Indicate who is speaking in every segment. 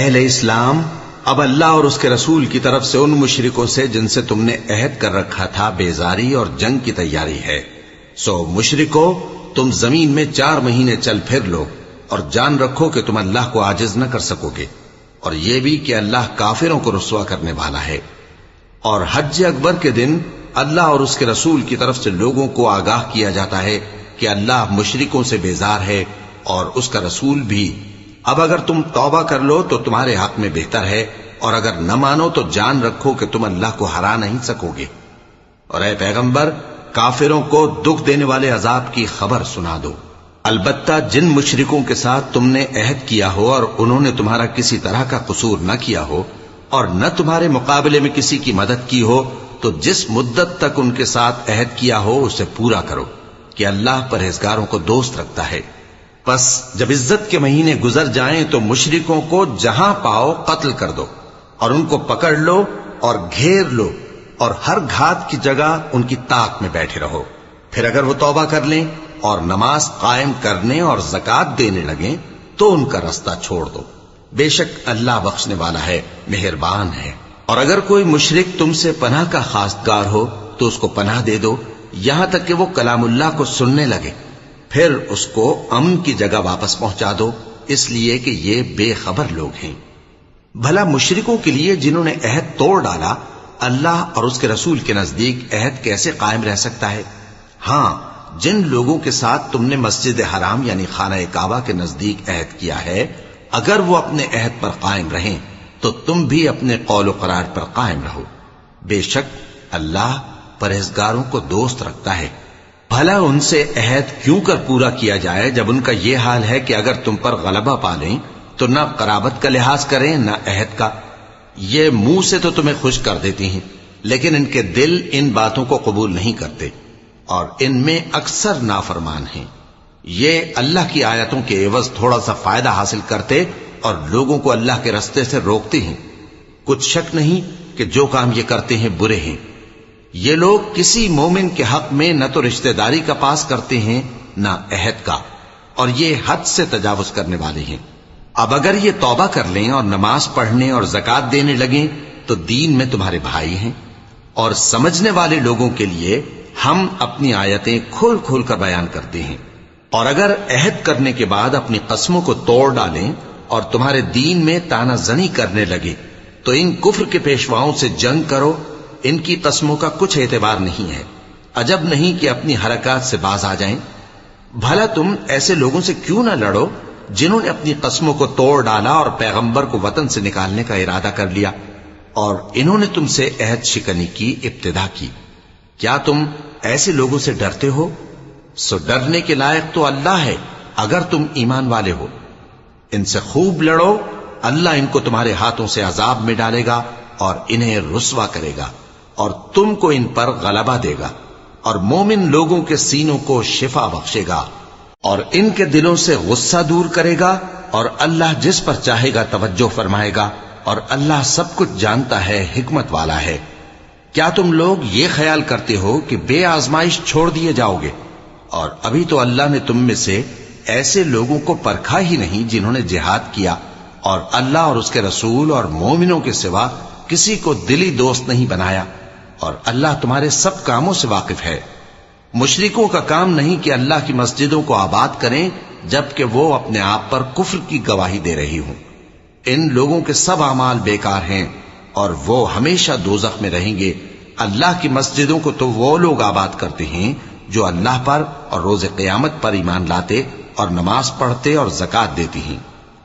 Speaker 1: اہل اسلام، اب اللہ اور اس کے رسول کی طرف سے ان مشرکوں سے جن سے تم نے عہد کر رکھا تھا بیزاری اور جنگ کی تیاری ہے۔ سو مشرکو، تم زمین میں 4 مہینے چل پھر لو اور جان رکھو کہ تم اللہ کو عاجز نہ کر سکو گے، اور یہ بھی کہ اللہ کافروں کو رسوا کرنے والا ہے۔ اور حج اکبر کے دن اللہ اور اس کے رسول کی طرف سے لوگوں کو آگاہ کیا جاتا ہے کہ اللہ مشرکوں سے بیزار ہے اور اس کا رسول بھی۔ اب اگر تم توبہ کر لو تو تمہارے حق میں بہتر ہے، اور اگر نہ مانو تو جان رکھو کہ تم اللہ کو ہرا نہیں سکو گے۔ اور اے پیغمبر، کافروں کو دکھ دینے والے عذاب کی خبر سنا دو۔ البتہ جن مشرکوں کے ساتھ تم نے عہد کیا ہو اور انہوں نے تمہارا کسی طرح کا قصور نہ کیا ہو اور نہ تمہارے مقابلے میں کسی کی مدد کی ہو، تو جس مدت تک ان کے ساتھ عہد کیا ہو اسے پورا کرو، کہ اللہ پرہیزگاروں کو دوست رکھتا ہے۔ پس جب عزت کے مہینے گزر جائیں تو مشرکوں کو جہاں پاؤ قتل کر دو، اور ان کو پکڑ لو اور گھیر لو، اور ہر گھات کی جگہ ان کی طاق میں بیٹھے رہو۔ پھر اگر وہ توبہ کر لیں اور نماز قائم کرنے اور زکوٰۃ دینے لگیں تو ان کا رستہ چھوڑ دو، بے شک اللہ بخشنے والا ہے، مہربان ہے۔ اور اگر کوئی مشرک تم سے پناہ کا خواستگار ہو تو اس کو پناہ دے دو، یہاں تک کہ وہ کلام اللہ کو سننے لگے، پھر اس کو امن کی جگہ واپس پہنچا دو، اس لیے کہ یہ بے خبر لوگ ہیں۔ بھلا مشرکوں کے لیے جنہوں نے عہد توڑ ڈالا، اللہ اور اس کے رسول کے نزدیک عہد کیسے قائم رہ سکتا ہے؟ ہاں، جن لوگوں کے ساتھ تم نے مسجد حرام یعنی خانہ کعبہ کے نزدیک عہد کیا ہے، اگر وہ اپنے عہد پر قائم رہیں تو تم بھی اپنے قول و قرار پر قائم رہو، بے شک اللہ پرہیزگاروں کو دوست رکھتا ہے۔ بھلا ان سے عہد کیوں کر پورا کیا جائے جب ان کا یہ حال ہے کہ اگر تم پر غلبہ پا لیں تو نہ قرابت کا لحاظ کریں نہ عہد کا۔ یہ منہ سے تو تمہیں خوش کر دیتی ہیں، لیکن ان کے دل ان باتوں کو قبول نہیں کرتے، اور ان میں اکثر نافرمان ہیں۔ یہ اللہ کی آیتوں کے عوض تھوڑا سا فائدہ حاصل کرتے اور لوگوں کو اللہ کے رستے سے روکتے ہیں۔ کچھ شک نہیں کہ جو کام یہ کرتے ہیں برے ہیں۔ یہ لوگ کسی مومن کے حق میں نہ تو رشتہ داری کا پاس کرتے ہیں نہ عہد کا، اور یہ حد سے تجاوز کرنے والے ہیں۔ اب اگر یہ توبہ کر لیں اور نماز پڑھنے اور زکوٰۃ دینے لگیں تو دین میں تمہارے بھائی ہیں، اور سمجھنے والے لوگوں کے لیے ہم اپنی آیتیں کھول کھول کر بیان کرتے ہیں۔ اور اگر عہد کرنے کے بعد اپنی قسموں کو توڑ ڈالیں اور تمہارے دین میں تانا زنی کرنے لگے تو ان کفر کے پیشواؤں سے جنگ کرو، ان کی قسموں کا کچھ اعتبار نہیں ہے، عجب نہیں کہ اپنی حرکات سے باز آ جائیں۔ بھلا تم ایسے لوگوں سے کیوں نہ لڑو جنہوں نے اپنی قسموں کو توڑ ڈالا اور پیغمبر کو وطن سے نکالنے کا ارادہ کر لیا، اور انہوں نے تم سے عہد شکنی کی ابتدا کی۔ کیا تم ایسے لوگوں سے ڈرتے ہو؟ سو ڈرنے کے لائق تو اللہ ہے اگر تم ایمان والے ہو۔ ان سے خوب لڑو، اللہ ان کو تمہارے ہاتھوں سے عذاب میں ڈالے گا اور انہیں رسوا کرے گا، اور تم کو ان پر غلبہ دے گا، اور مومن لوگوں کے سینوں کو شفا بخشے گا، اور ان کے دلوں سے غصہ دور کرے گا، اور اللہ جس پر چاہے گا توجہ فرمائے گا، اور اللہ سب کچھ جانتا ہے، حکمت والا ہے۔ کیا تم لوگ یہ خیال کرتے ہو کہ بے آزمائش چھوڑ دیے جاؤ گے؟ اور ابھی تو اللہ نے تم میں سے ایسے لوگوں کو پرکھا ہی نہیں جنہوں نے جہاد کیا، اور اللہ اور اس کے رسول اور مومنوں کے سوا کسی کو دلی دوست نہیں بنایا، اور اللہ تمہارے سب کاموں سے واقف ہے۔ مشرکوں کا کام نہیں کہ اللہ کی مسجدوں کو آباد کریں جبکہ وہ اپنے آپ پر کفر کی گواہی دے رہی ہوں۔ ان لوگوں کے سب اعمال بیکار ہیں اور وہ ہمیشہ دوزخ میں رہیں گے۔ اللہ کی مسجدوں کو تو وہ لوگ آباد کرتے ہیں جو اللہ پر اور روز قیامت پر ایمان لاتے اور نماز پڑھتے اور زکوٰۃ دیتی ہیں،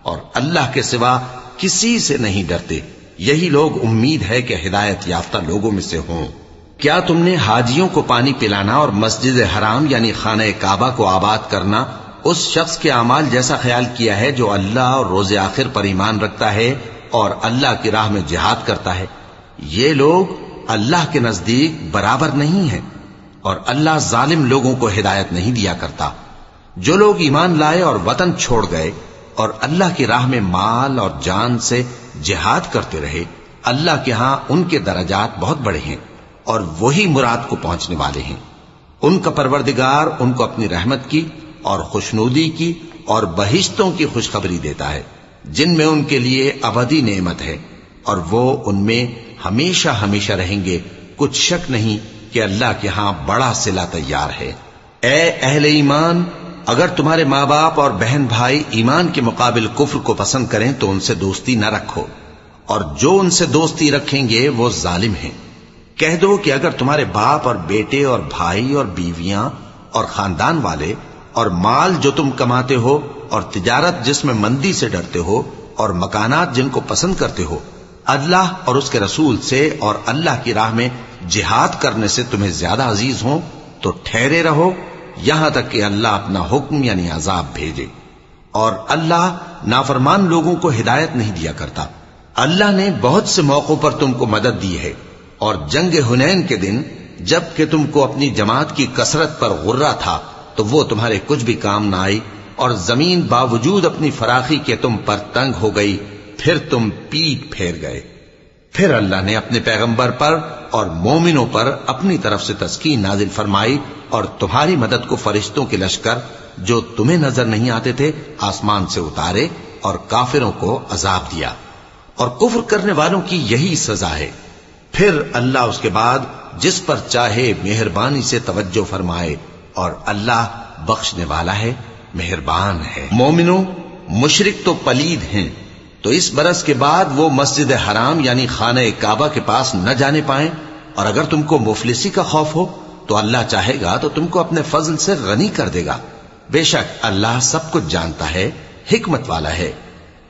Speaker 1: اور اللہ کے سوا کسی سے نہیں ڈرتے۔ یہی لوگ امید ہے کہ ہدایت یافتہ لوگوں میں سے ہوں۔ کیا تم نے حاجیوں کو پانی پلانا اور مسجد حرام یعنی خانہ کعبہ کو آباد کرنا اس شخص کے اعمال جیسا خیال کیا ہے جو اللہ اور روز آخر پر ایمان رکھتا ہے اور اللہ کی راہ میں جہاد کرتا ہے؟ یہ لوگ اللہ کے نزدیک برابر نہیں ہیں، اور اللہ ظالم لوگوں کو ہدایت نہیں دیا کرتا۔ جو لوگ ایمان لائے اور وطن چھوڑ گئے اور اللہ کی راہ میں مال اور جان سے جہاد کرتے رہے، اللہ کے ہاں ان کے درجات بہت بڑے ہیں، اور وہی مراد کو پہنچنے والے ہیں۔ ان کا پروردگار ان کو اپنی رحمت کی اور خوشنودی کی اور بہشتوں کی خوشخبری دیتا ہے۔ جن میں ان کے لیے ابدی نعمت ہے اور وہ ان میں ہمیشہ ہمیشہ رہیں گے، کچھ شک نہیں کہ اللہ کے ہاں بڑا صلہ تیار ہے۔ اے اہل ایمان، اگر تمہارے ماں باپ اور بہن بھائی ایمان کے مقابل کفر کو پسند کریں تو ان سے دوستی نہ رکھو، اور جو ان سے دوستی رکھیں گے وہ ظالم ہیں۔ کہہ دو کہ اگر تمہارے باپ اور بیٹے اور بھائی اور بیویاں اور خاندان والے اور مال جو تم کماتے ہو اور تجارت جس میں مندی سے ڈرتے ہو اور مکانات جن کو پسند کرتے ہو اللہ اور اس کے رسول سے اور اللہ کی راہ میں جہاد کرنے سے تمہیں زیادہ عزیز ہوں تو ٹھہرے رہو یہاں تک کہ اللہ اپنا حکم یعنی عذاب بھیجے، اور اللہ نافرمان لوگوں کو ہدایت نہیں دیا کرتا۔ اللہ نے بہت سے موقعوں پر تم کو مدد دی ہے، اور جنگ حنین کے دن جب کہ تم کو اپنی جماعت کی کثرت پر غرہ تھا تو وہ تمہارے کچھ بھی کام نہ آئی، اور زمین باوجود اپنی فراخی کے تم پر تنگ ہو گئی، پھر تم پیٹ پھیر گئے۔ پھر اللہ نے اپنے پیغمبر پر اور مومنوں پر اپنی طرف سے تسکین نازل فرمائی، اور تمہاری مدد کو فرشتوں کے لشکر جو تمہیں نظر نہیں آتے تھے آسمان سے اتارے، اور کافروں کو عذاب دیا، اور کفر کرنے والوں کی یہی سزا ہے۔ پھر اللہ اس کے بعد جس پر چاہے مہربانی سے توجہ فرمائے، اور اللہ بخشنے والا ہے، مہربان ہے۔ مومنوں، مشرک تو پلید ہیں، تو اس برس کے بعد وہ مسجد حرام یعنی خانہ کعبہ کے پاس نہ جانے پائیں، اور اگر تم کو مفلسی کا خوف ہو تو اللہ چاہے گا تو تم کو اپنے فضل سے غنی کر دے گا، بے شک اللہ سب کچھ جانتا ہے، حکمت والا ہے۔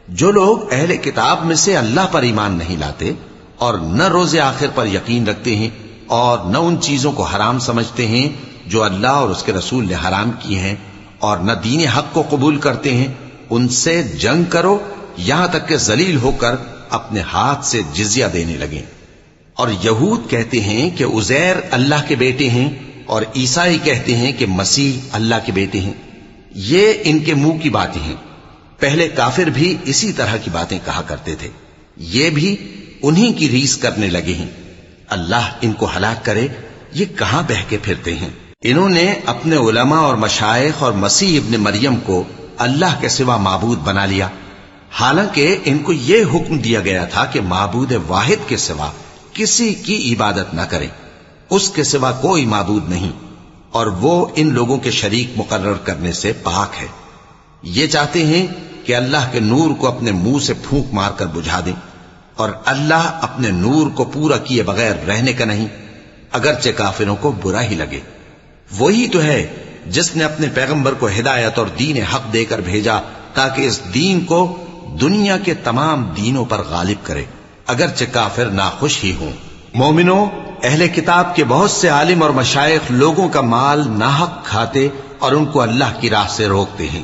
Speaker 1: جو لوگ اہل کتاب میں سے اللہ پر ایمان نہیں لاتے اور نہ روز آخر پر یقین رکھتے ہیں اور نہ ان چیزوں کو حرام سمجھتے ہیں جو اللہ اور اس کے رسول نے حرام کی ہیں، اور نہ دین حق کو قبول کرتے ہیں، ان سے جنگ کرو یہاں تک کہ ذلیل ہو کر اپنے ہاتھ سے جزیہ دینے لگیں۔ اور یہود کہتے ہیں کہ عزیر اللہ کے بیٹے ہیں، اور عیسائی کہتے ہیں کہ مسیح اللہ کے بیٹے ہیں۔ یہ ان کے منہ کی باتیں ہیں، پہلے کافر بھی اسی طرح کی باتیں کہا کرتے تھے، یہ بھی انہی کی ریس کرنے لگے ہیں۔ اللہ ان کو ہلاک کرے، یہ کہاں بہ کے پھرتے ہیں۔ انہوں نے اپنے علماء اور مشائخ اور مسیح ابن مریم کو اللہ کے سوا معبود بنا لیا، حالانکہ ان کو یہ حکم دیا گیا تھا کہ معبود واحد کے سوا کسی کی عبادت نہ کریں، اس کے سوا کوئی معبود نہیں، اور وہ ان لوگوں کے شریک مقرر کرنے سے پاک ہے۔ یہ چاہتے ہیں کہ اللہ کے نور کو اپنے منہ سے پھونک مار کر بجھا دیں، اور اللہ اپنے نور کو پورا کیے بغیر رہنے کا نہیں، اگرچہ کافروں کو برا ہی لگے۔ وہی تو ہے جس نے اپنے پیغمبر کو ہدایت اور دین حق دے کر بھیجا تاکہ اس دین کو دنیا کے تمام دینوں پر غالب کرے، اگرچہ کافر ناخوش ہی ہوں۔ مومنوں، اہل کتاب کے بہت سے عالم اور مشائخ لوگوں کا مال ناحق کھاتے اور ان کو اللہ کی راہ سے روکتے ہیں،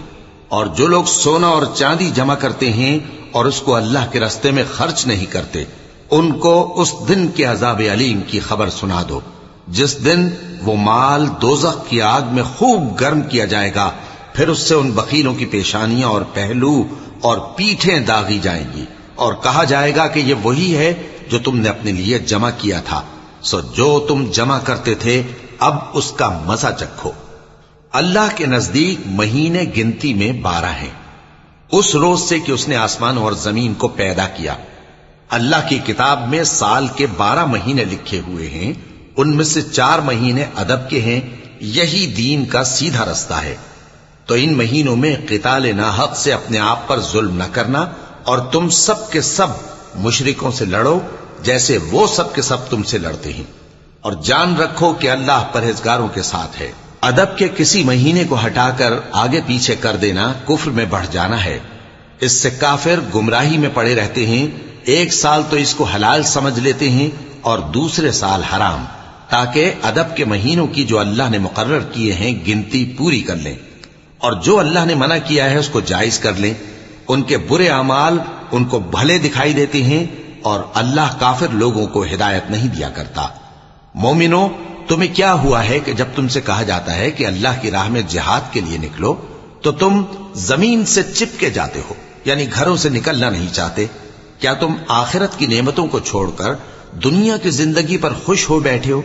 Speaker 1: اور جو لوگ سونا اور چاندی جمع کرتے ہیں اور اس کو اللہ کے راستے میں خرچ نہیں کرتے، ان کو اس دن کے عذاب علیم کی خبر سنا دو، جس دن وہ مال دوزخ کی آگ میں خوب گرم کیا جائے گا، پھر اس سے ان بخیلوں کی پیشانیاں اور پہلو اور پیٹھیں داغی جائیں گی، اور کہا جائے گا کہ یہ وہی ہے جو تم نے اپنے لیے جمع کیا تھا، سو جو تم جمع کرتے تھے اب اس کا مزہ چکھو۔ اللہ کے نزدیک مہینے گنتی میں 12 ہیں، اس روز سے کہ اس نے آسمان اور زمین کو پیدا کیا۔ اللہ کی کتاب میں سال کے 12 مہینے لکھے ہوئے ہیں، ان میں سے 4 مہینے ادب کے ہیں، یہی دین کا سیدھا رستہ ہے۔ تو ان مہینوں میں قتال ناحق سے اپنے آپ پر ظلم نہ کرنا، اور تم سب کے سب مشرکوں سے لڑو جیسے وہ سب کے سب تم سے لڑتے ہیں، اور جان رکھو کہ اللہ پرہیزگاروں کے ساتھ ہے۔ ادب کے کسی مہینے کو ہٹا کر آگے پیچھے کر دینا کفر میں بڑھ جانا ہے، اس سے کافر گمراہی میں پڑے رہتے ہیں۔ ایک سال تو اس کو حلال سمجھ لیتے ہیں اور دوسرے سال حرام، تاکہ ادب کے مہینوں کی جو اللہ نے مقرر کیے ہیں گنتی پوری کر لیں، اور جو اللہ نے منع کیا ہے اس کو جائز کر لیں۔ ان کے برے اعمال ان کو بھلے دکھائی دیتے ہیں، اور اللہ کافر لوگوں کو ہدایت نہیں دیا کرتا۔ مومنوں، تمہیں کیا ہوا ہے کہ جب تم سے کہا جاتا ہے کہ اللہ کی راہ میں جہاد کے لیے نکلو تو تم زمین سے چپکے جاتے ہو، یعنی گھروں سے نکلنا نہیں چاہتے؟ کیا تم آخرت کی نعمتوں کو چھوڑ کر دنیا کی زندگی پر خوش ہو بیٹھے ہو؟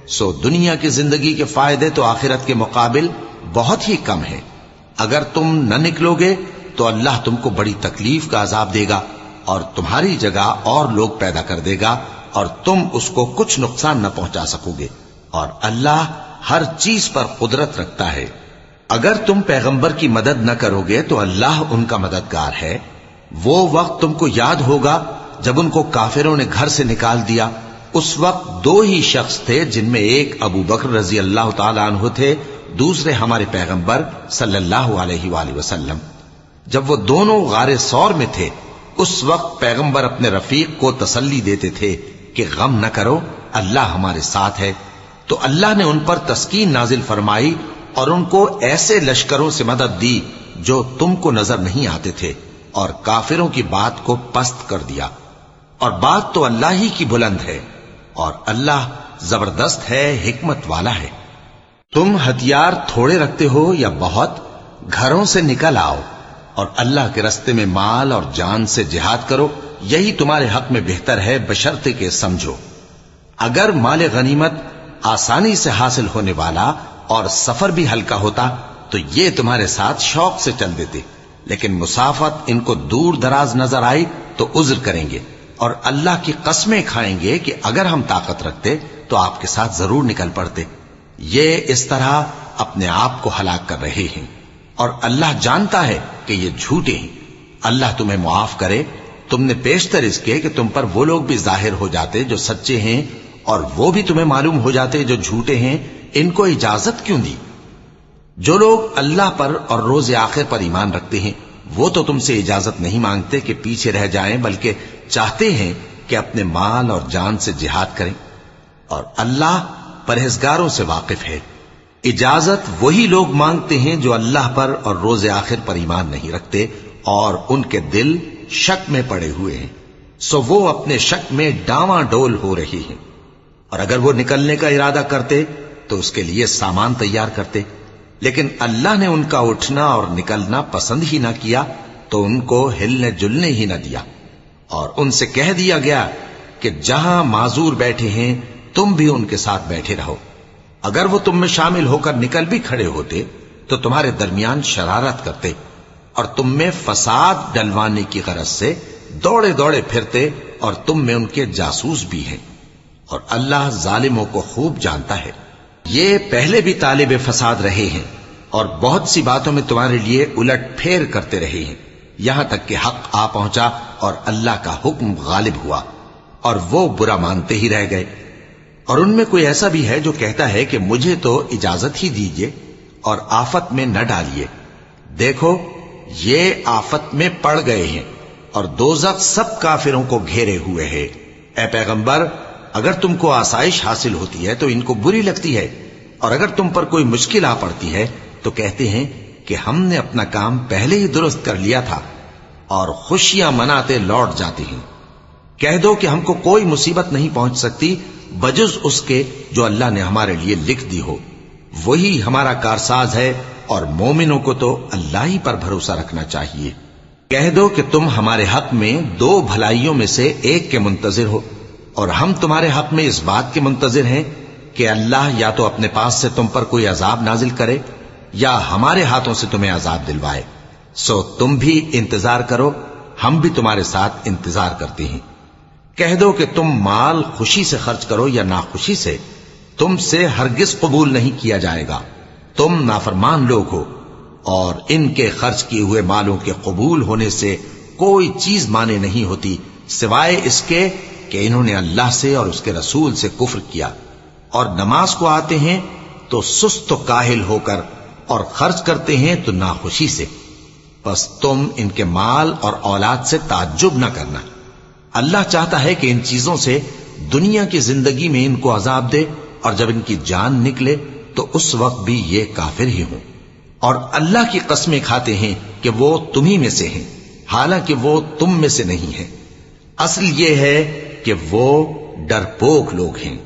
Speaker 1: سو دنیا کی زندگی کے فائدے تو آخرت کے مقابل بہت ہی کم ہیں۔ اگر تم نہ نکلو گے تو اللہ تم کو بڑی تکلیف کا عذاب دے گا اور تمہاری جگہ اور لوگ پیدا کر دے گا اور تم اس کو کچھ نقصان نہ پہنچا سکو گے، اور اللہ ہر چیز پر قدرت رکھتا ہے۔ اگر تم پیغمبر کی مدد نہ کرو گے تو اللہ ان کا مددگار ہے۔ وہ وقت تم کو یاد ہوگا جب ان کو کافروں نے گھر سے نکال دیا۔ اس وقت دو ہی شخص تھے، جن میں ایک ابو بکر رضی اللہ تعالی عنہ تھے، دوسرے ہمارے پیغمبر صلی اللہ علیہ وآلہ وسلم۔ جب وہ دونوں غار ثور میں تھے، اس وقت پیغمبر اپنے رفیق کو تسلی دیتے تھے کہ غم نہ کرو، اللہ ہمارے ساتھ ہے۔ تو اللہ نے ان پر تسکین نازل فرمائی اور ان کو ایسے لشکروں سے مدد دی جو تم کو نظر نہیں آتے تھے، اور کافروں کی بات کو پست کر دیا۔ اور بات تو اللہ ہی کی بلند ہے، اور اللہ زبردست ہے، حکمت والا ہے۔ تم ہتھیار تھوڑے رکھتے ہو یا بہت، گھروں سے نکل آؤ اور اللہ کے راستے میں مال اور جان سے جہاد کرو، یہی تمہارے حق میں بہتر ہے، بشرطے کہ سمجھو۔ اگر مال غنیمت آسانی سے حاصل ہونے والا اور سفر بھی ہلکا ہوتا تو یہ تمہارے ساتھ شوق سے چل دیتے، لیکن مسافت ان کو دور دراز نظر آئی تو عذر کریں گے، اور اللہ کی قسمیں کھائیں گے کہ اگر ہم طاقت رکھتے تو آپ کے ساتھ ضرور نکل پڑتے۔ یہ اس طرح اپنے آپ کو ہلاک کر رہے ہیں، اور اللہ جانتا ہے کہ یہ جھوٹے ہیں۔ اللہ تمہیں معاف کرے۔ تم نے پیشتر اس کے کہ تم پر وہ لوگ بھی ظاہر ہو جاتے جو سچے ہیں، اور وہ بھی تمہیں معلوم ہو جاتے جو جھوٹے ہیں۔ ان کو اجازت کیوں دی؟ جو لوگ اللہ پر اور روز آخر پر ایمان رکھتے ہیں وہ تو تم سے اجازت نہیں مانگتے کہ پیچھے رہ جائیں، بلکہ چاہتے ہیں کہ اپنے مال اور جان سے جہاد کریں، اور اللہ پرہیزگاروں سے واقف ہے۔ اجازت وہی لوگ مانگتے ہیں جو اللہ پر اور روز آخر پر ایمان نہیں رکھتے اور ان کے دل شک میں پڑے ہوئے ہیں، سو وہ اپنے شک میں ڈاواں ڈول ہو رہی ہیں۔ اور اگر وہ نکلنے کا ارادہ کرتے تو اس کے لیے سامان تیار کرتے، لیکن اللہ نے ان کا اٹھنا اور نکلنا پسند ہی نہ کیا تو ان کو ہلنے جلنے ہی نہ دیا، اور ان سے کہہ دیا گیا کہ جہاں معذور بیٹھے ہیں تم بھی ان کے ساتھ بیٹھے رہو۔ اگر وہ تم میں شامل ہو کر نکل بھی کھڑے ہوتے تو تمہارے درمیان شرارت کرتے اور تم میں فساد ڈلوانے کی غرض سے دوڑے دوڑے پھرتے، اور تم میں ان کے جاسوس بھی ہیں، اور اللہ ظالموں کو خوب جانتا ہے۔ یہ پہلے بھی طالب فساد رہے ہیں اور بہت سی باتوں میں تمہارے لیے الٹ پھیر کرتے رہے ہیں، یہاں تک کہ حق آ پہنچا اور اللہ کا حکم غالب ہوا، اور وہ برا مانتے ہی رہ گئے۔ اور ان میں کوئی ایسا بھی ہے جو کہتا ہے کہ مجھے تو اجازت ہی دیجئے اور آفت میں نہ ڈالیے۔ دیکھو یہ آفت میں پڑ گئے ہیں اور دوزخ سب کافروں کو گھیرے ہوئے ہے۔ اے پیغمبر، اگر تم کو آسائش حاصل ہوتی ہے تو ان کو بری لگتی ہے، اور اگر تم پر کوئی مشکل آ پڑتی ہے تو کہتے ہیں کہ ہم نے اپنا کام پہلے ہی درست کر لیا تھا، اور خوشیاں مناتے لوٹ جاتے ہیں۔ کہہ دو کہ ہم کو کوئی مصیبت نہیں پہنچ سکتی بجز اس کے جو اللہ نے ہمارے لیے لکھ دی ہو، وہی ہمارا کارساز ہے، اور مومنوں کو تو اللہ ہی پر بھروسہ رکھنا چاہیے۔ کہہ دو کہ تم ہمارے حق میں دو بھلائیوں میں سے ایک کے منتظر ہو، اور ہم تمہارے حق میں اس بات کے منتظر ہیں کہ اللہ یا تو اپنے پاس سے تم پر کوئی عذاب نازل کرے یا ہمارے ہاتھوں سے تمہیں عذاب دلوائے، سو تم بھی انتظار کرو، ہم بھی تمہارے ساتھ انتظار کرتے ہیں۔ کہہ دو کہ تم مال خوشی سے خرچ کرو یا ناخوشی سے، تم سے ہرگز قبول نہیں کیا جائے گا، تم نافرمان لوگ ہو، اور ان کے خرچ کیے ہوئے مالوں کے قبول ہونے سے کوئی چیز مانے نہیں ہوتی سوائے اس کے کہ انہوں نے اللہ سے اور اس کے رسول سے کفر کیا، اور نماز کو آتے ہیں تو سست و کاہل ہو کر، اور خرچ کرتے ہیں تو ناخوشی سے۔ بس تم ان کے مال اور اولاد سے تعجب نہ کرنا، اللہ چاہتا ہے کہ ان چیزوں سے دنیا کی زندگی میں ان کو عذاب دے، اور جب ان کی جان نکلے تو اس وقت بھی یہ کافر ہی ہوں، اور اللہ کی قسمیں کھاتے ہیں کہ وہ تمہیں میں سے ہیں، حالانکہ وہ تم میں سے نہیں ہیں۔ اصل یہ ہے کہ وہ ڈرپوک لوگ ہیں۔